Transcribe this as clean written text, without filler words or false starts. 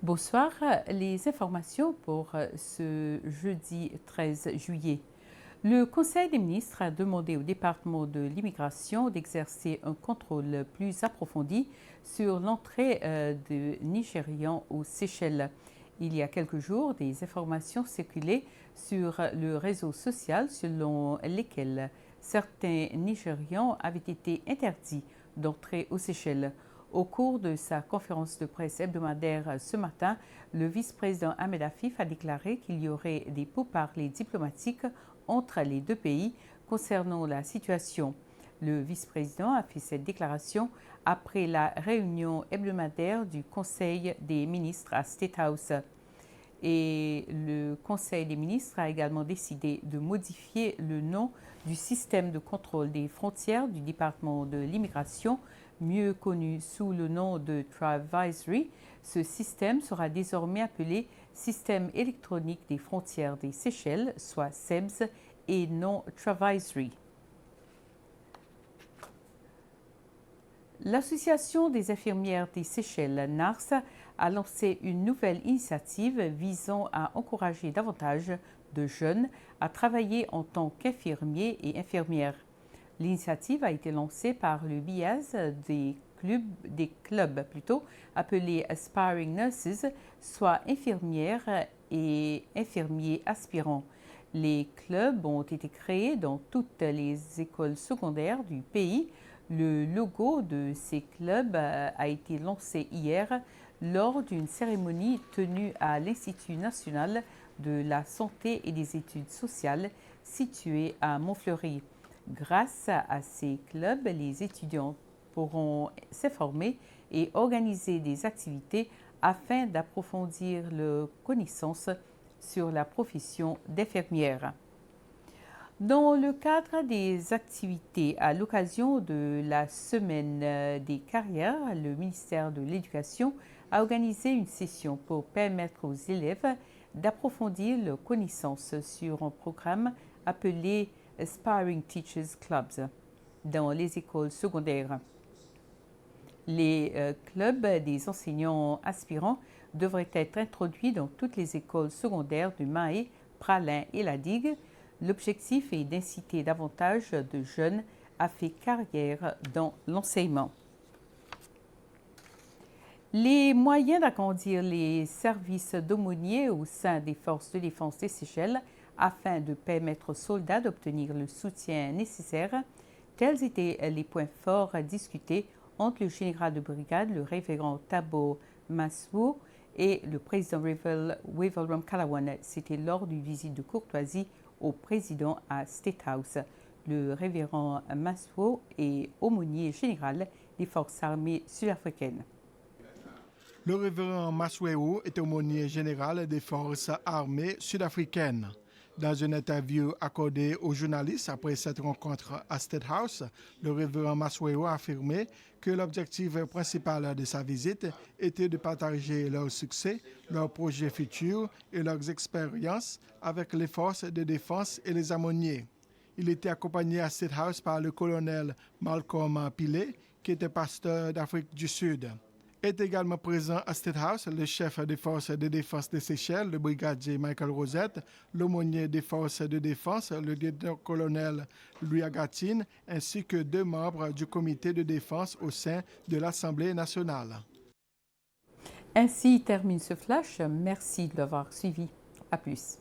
Bonsoir, les informations pour ce jeudi 13 juillet. Le Conseil des ministres a demandé au département de l'immigration d'exercer un contrôle plus approfondi sur l'entrée de Nigérians aux Seychelles. Il y a quelques jours, des informations circulaient sur le réseau social selon lesquelles certains Nigérians avaient été interdits d'entrer aux Seychelles. Au cours de sa conférence de presse hebdomadaire ce matin, le vice-président Ahmed Afif a déclaré qu'il y aurait des pourparlers diplomatiques entre les deux pays concernant la situation. Le vice-président a fait cette déclaration après la réunion hebdomadaire du Conseil des ministres à State House. Et le Conseil des ministres a également décidé de modifier le nom du système de contrôle des frontières du département de l'immigration, mieux connu sous le nom de Travavisory. Ce système sera désormais appelé Système électronique des frontières des Seychelles, soit SEBS, et non Travavisory. L'Association des infirmières des Seychelles, NARS, a lancé une nouvelle initiative visant à encourager davantage de jeunes à travailler en tant qu'infirmiers et infirmières. L'initiative a été lancée par le BIAS des clubs appelés Aspiring Nurses, soit infirmières et infirmiers aspirants. Les clubs ont été créés dans toutes les écoles secondaires du pays. Le logo de ces clubs a été lancé hier lors d'une cérémonie tenue à l'Institut national de la santé et des études sociales situé à Montfleury. Grâce à ces clubs, les étudiants pourront s'informer et organiser des activités afin d'approfondir leurs connaissances sur la profession d'infirmière. Dans le cadre des activités à l'occasion de la Semaine des carrières, le ministère de l'Éducation a organisé une session pour permettre aux élèves d'approfondir leurs connaissances sur un programme appelé Aspiring Teachers Clubs dans les écoles secondaires. Les clubs des enseignants aspirants devraient être introduits dans toutes les écoles secondaires du Mahé, Praslin et la Digue. L'objectif est d'inciter davantage de jeunes à faire carrière dans l'enseignement. Les moyens d'agrandir les services d'aumôniers au sein des forces de défense des Seychelles afin de permettre aux soldats d'obtenir le soutien nécessaire, tels étaient les points forts discutés entre le général de brigade, le révérend Thabo Maswo, et le président Wivelram Kalawan. C'était lors d'une visite de courtoisie au président à State House. Le révérend Maswo est aumônier général des forces armées sud-africaines. Le révérend Masweo est aumônier général des forces armées sud-africaines. Dans une interview accordée aux journalistes après cette rencontre à State House, le révérend Masweo a affirmé que l'objectif principal de sa visite était de partager leurs succès, leurs projets futurs et leurs expériences avec les forces de défense et les aumôniers. Il était accompagné à State House par le colonel Malcolm Pillay, qui était pasteur d'Afrique du Sud. Est également présent à State House le chef des forces de défense des Seychelles, le brigadier Michael Rosette, l'aumônier des forces de défense, le lieutenant-colonel Louis Agatine, ainsi que 2 membres du comité de défense au sein de l'Assemblée nationale. Ainsi termine ce flash. Merci de l'avoir suivi. À plus.